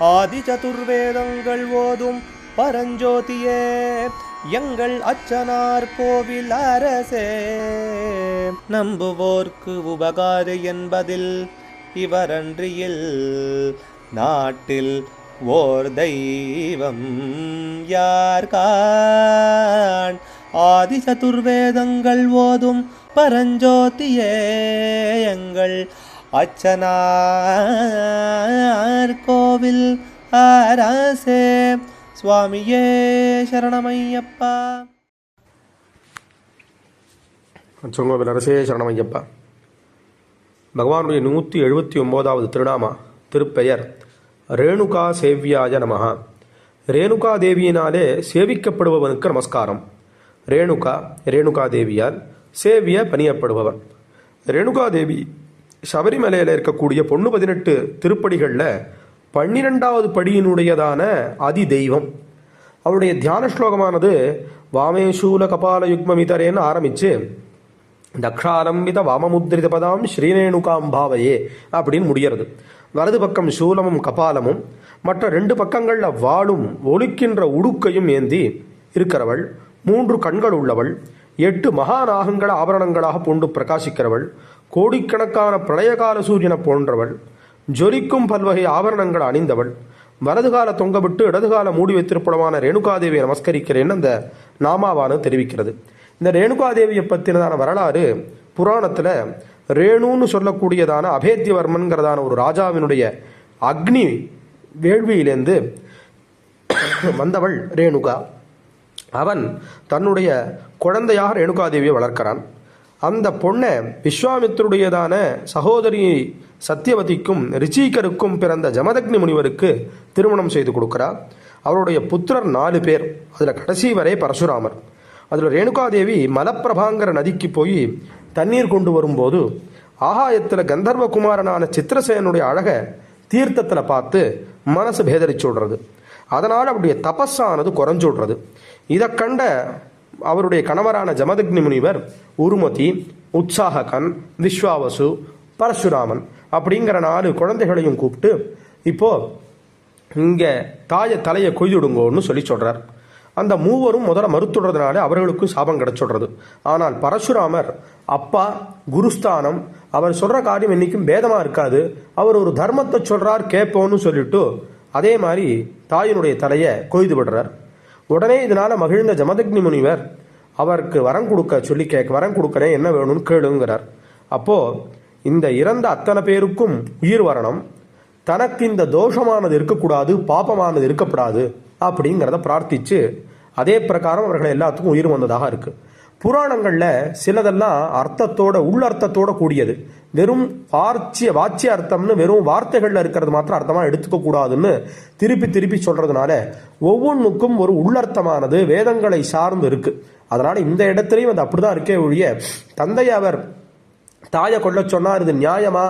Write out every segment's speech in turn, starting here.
ஆதி சதுர்வேதங்கள் ஓதும் பரஞ்சோதியே எங்கள் அச்சனார் கோவில் அரசே. நம்புவோர்க்கு உபகாரி என்பதில் இவரன்றியில் நாட்டில் ஓர் தெய்வம் யார்கான். ஆதி சதுர்வேதங்கள் ஓதும் பரஞ்சோதியே எங்கள் அச்சனார் கோவில் அரசே. சுவாமியே சரணமையப்பா. அச்சங்கோவில் அரசே சரணமையப்பா. பகவானுடைய 179வது திருநாமா திருப்பெயர் ரேணுகா சேவ்யாய நமஹ. ரேணுகா தேவியினாலே சேவிக்கப்படுபவனுக்கு நமஸ்காரம். ரேணுகா தேவியால் சேவிய பணியப்படுபவர். ரேணுகா தேவி சபரிமலையில் இருக்கக்கூடிய பொண்ணு 18 திருப்படிகளில் 12வது படியினுடையதான அதி தெய்வம். அவருடைய தியான ஸ்லோகமானது வாமேஷூல கபால யுக்மமிதரேன்னு ஆரம்பித்து தக்ஷாரம்பித வாமமுத்ரித பதாம் ஸ்ரீரேணுகாம் பாவையே அப்படின்னு முடிகிறது. வலது பக்கம் சூலமும் கபாலமும் மற்ற 2 பக்கங்களில் வாளும் ஒலிக்கின்ற உடுக்கையும் ஏந்தி இருக்கிறவள். 3 கண்கள் உள்ளவள். 8 மகாநாகங்கள் ஆபரணங்களாக பூண்டு பிரகாசிக்கிறவள். கோடிக்கணக்கான பிரளயகால சூரியனை போன்றவள். ஜொலிக்கும் பல்வகை ஆபரணங்கள் அணிந்தவள். வலதுகால தொங்கவிட்டு இடதுகால மூடி வைத்திருப்படமான ரேணுகாதேவியை நமஸ்கரிக்கிறேன்னு அந்த நாமாவானு தெரிவிக்கிறது. இந்த ரேணுகாதேவியை பற்றினதான வரலாறு புராணத்தில் ரேணுன்னு சொல்லக்கூடியதான அபேத்தியவர்மன்கிறதான ஒரு ராஜாவினுடைய அக்னி வேள்வியிலேருந்து வந்தவள் ரேணுகா. அவன் தன்னுடைய குழந்தையாக ரேணுகாதேவியை வளர்க்கிறான். அந்த பொண்ணை விஸ்வாமித்தருடையதான சகோதரி சத்தியவதிக்கும் ரிச்சிகருக்கும் பிறந்த ஜமதக்னி முனிவருக்கு திருமணம் செய்து கொடுக்கிறார். அவருடைய புத்திரர் 4 பேர். அதில் கடைசி வரை பரசுராமர். அதில் ரேணுகாதேவி மலப்பிரபாங்கிற நதிக்கு போய் தண்ணீர் கொண்டு வரும்போது ஆகாயத்தில் கந்தர்வகுமாரனான சித்திரசேனுடைய அழகை தீர்த்தத்தில் பார்த்து மனசு பேதரிச்சு விடுறது. அதனால் அவருடைய தபஸானது குறைஞ்சு விடுறது. இதை கண்ட அவருடைய கணவரான ஜமதக்னி முனிவர் உருமதி, உற்சாககன், விஸ்வாவசு, பரசுராமன் அப்படிங்கிற 4 குழந்தைகளையும் கூப்பிட்டு இப்போ இங்கே தலையை கொய்துடுங்கோன்னு சொல்லி சொல்கிறார். அந்த மூவரும் முதல்ல மறுத்துடுறதுனால அவர்களுக்கும் சாபம் கிடைச்சுடுறது. ஆனால் பரசுராமர் அப்பா குருஸ்தானம், அவர் சொல்கிற காரியம் என்றைக்கும் பேதமாக இருக்காது, அவர் ஒரு தர்மத்தை சொல்கிறார் கேட்போன்னு சொல்லிட்டு அதே மாதிரி தாயினுடைய தலையை கொய்து விடுறார். உடனே இதனால் மகிழ்ந்த ஜமதக்னி முனிவர் அவருக்கு வரம் கொடுக்க சொல்லி வரம் கொடுக்குறேன், என்ன வேணும்னு கேளுங்கிறார். அப்போது இந்த இறந்த அத்தனை பேருக்கும் உயிர் வரணும், தனக்கு இந்த தோஷமானது இருக்கக்கூடாது, பாபமானது இருக்கப்படாது அப்படிங்கிறத பிரார்த்திச்சு அதே பிரகாரம் அவர்கள் எல்லாத்துக்கும் உயிர் வந்ததாக இருக்கு. புராணங்களில் சிலதெல்லாம் அர்த்தத்தோட உள்ளர்த்தத்தோட கூடியது. வெறும் வாச்சிய அர்த்தம்னு வெறும் வார்த்தைகளில் இருக்கிறது மாத்திரம் அர்த்தமாக எடுத்துக்க கூடாதுன்னு திருப்பி சொல்றதுனால ஒவ்வொன்றுக்கும் ஒரு உள்ளர்த்தமானது வேதங்களை சார்ந்து இருக்கு. அதனால இந்த இடத்துலையும் அது அப்படிதான் இருக்கே ஒழிய தந்தை அவர் தாயை கொல்ல சொன்னார், இது நியாயமா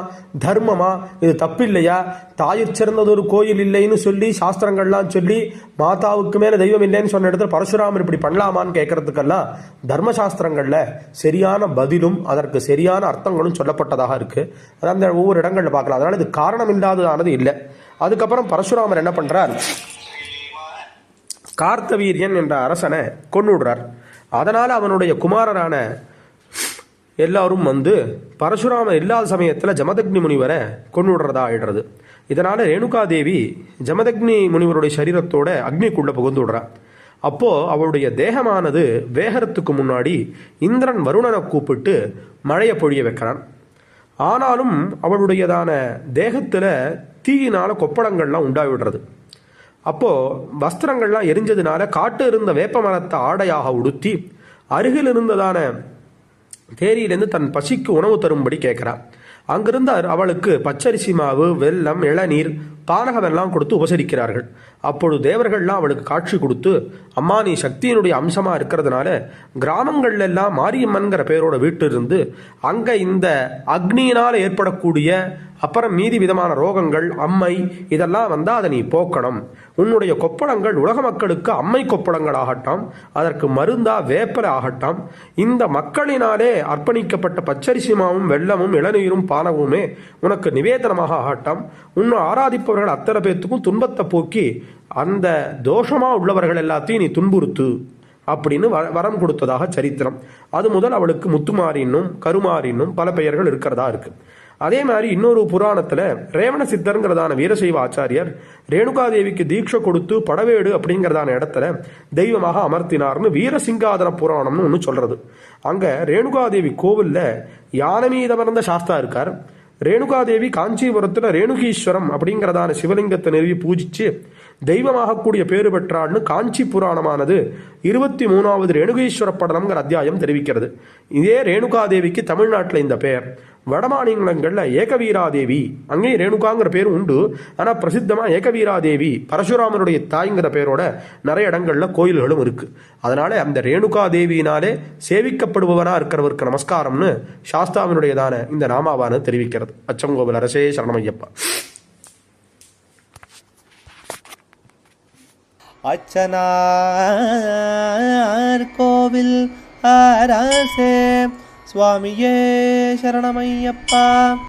தர்மமா, இது தப்பில்லையா, தாயிற் சிறந்தது ஒரு கோயில் இல்லைன்னு சொல்லி சாஸ்திரங்கள்லாம் சொல்லி மாதாவுக்கு மேலே தெய்வம் இல்லைன்னு சொன்ன இடத்துல பரசுராமர் இப்படி பண்ணலாமான்னு கேட்கறதுக்கெல்லாம் தர்மசாஸ்திரங்களில் சரியான பதிலும் அதற்கு சரியான அர்த்தங்களும் சொல்லப்பட்டதாக இருக்கு. அதான் அந்த ஒவ்வொரு இடங்களில் பார்க்கலாம். அதனால இது காரணம் இல்லாததானது இல்லை. அதுக்கப்புறம் பரசுராமர் என்ன பண்றார், கார்த்தவீரியன் என்ற அரசனை கொன்னுடுறார். அதனால அவனுடைய குமாரரான எல்லாரும் வந்து பரசுராமர் இல்லாத சமயத்தில் ஜமதக்னி முனிவரை கொண்டுடுறதா ஆயிடுறது. இதனால் ரேணுகாதேவி ஜமதக்னி முனிவருடைய சரீரத்தோட அக்னிக்குள்ளே புகுந்து விடுறார். அப்போது அவளுடைய தேகமானது வேகறதுக்கு முன்னாடி இந்திரன் வருணனை கூப்பிட்டு மழையை பொழிய வைக்கிறான். ஆனாலும் அவளுடையதான தேகத்தில் தீயினால் கொப்பளங்கள்லாம் உண்டாவிடுறது. அப்போது வஸ்திரங்கள்லாம் எரிஞ்சதுனால காட்டு இருந்த வேப்ப மரத்தை ஆடையாக உடுத்தி அருகில் இருந்ததான தேரியிலேருந்து தன் பசிக்கு உணவு தரும்படி கேட்குறார். அங்கிருந்து அவளுக்கு பச்சரிசி மாவு, வெல்லம், இளநீர், பானகமெல்லாம் கொடுத்து உபசரிக்கிறார்கள். அப்பொழுது தேவர்கள்லாம் அவளுக்கு காட்சி கொடுத்து, அம்மா நீ சக்தியினுடைய அம்சமாக இருக்கிறதுனால கிராமங்கள்ல எல்லாம் மாரியம்மன்கிற பேரோட வீட்டு இருந்து அங்கே இந்த அக்னியினால் ஏற்படக்கூடிய அப்புறம் மீதி விதமான ரோகங்கள், அம்மை இதெல்லாம் வந்தால் அதை நீ போக்கணும். உன்னுடைய கொப்பளங்கள் உலக மக்களுக்கு அம்மை கொப்பளங்கள் ஆகட்டும், அதற்கு மருந்தா வேப்பலை ஆகட்டும், இந்த மக்களினாலே அர்ப்பணிக்கப்பட்ட பச்சரிசிமாவும் வெள்ளமும் இளநீரும் பானகமுமே உனக்கு நிவேதனமாக ஆகட்டும். உன்னை ஆராதிப்பவர்கள் இருப்பவர்கள் அத்தனை பேர்த்துக்கும் துன்பத்தை போக்கி அந்த தோஷமாக உள்ளவர்கள் எல்லாத்தையும் நீ துன்புறுத்து அப்படின்னு வரம் கொடுத்ததாக சரித்திரம். அது முதல் அவளுக்கு முத்துமாரின்னும் கருமாரின்னும் பல பெயர்கள் இருக்கிறதா இருக்கு. அதே மாதிரி இன்னொரு புராணத்துல ரேவண சித்தருங்கிறதான வீரசைவ ஆச்சாரியர் ரேணுகாதேவிக்கு தீட்சை கொடுத்து படவேடு அப்படிங்கிறதான இடத்துல தெய்வமாக அமர்த்தினார்னு வீரசிங்காதன புராணம்னு ஒன்று சொல்றது. அங்க ரேணுகாதேவி கோவில்ல யானை மீது அமர்ந்த சாஸ்தா இருக்கார். ரேணுகாதேவி காஞ்சிபுரத்துல ரேணுகீஸ்வரம் அப்படிங்கிறதான சிவலிங்கத்தை நிறுவி பூஜிச்சு தெய்வமாக கூடிய பேறு பெற்றாள்னு காஞ்சி புராணமானது 23வது ரேணுகீஸ்வர படலம்ங்கிற அத்தியாயம் தெரிவிக்கிறது. இதே ரேணுகாதேவிக்கு தமிழ்நாட்டில் இந்த பெயர். வடமாநிலங்கள்ல ஏகவீராதேவி, அங்கேயும் ரேணுகாங்கிற பேரும் உண்டு. ஆனா பிரசித்தமா ஏகவீராதேவி பரசுராமனுடைய தாய்ங்கிற பேரோட நிறைய இடங்கள்ல கோயில்களும் இருக்கு. அதனால அந்த ரேணுகாதேவியினாலே சேவிக்கப்படுபவனா இருக்கிறவருக்கு நமஸ்காரம்னு சாஸ்தாவினுடையதான இந்த நாமாவானது தெரிவிக்கிறது. அச்சங்கோவில் அரசே சரணமையப்பா. அச்சனார் கோவில் அரசே சுவாமியே சரணமையப்பா.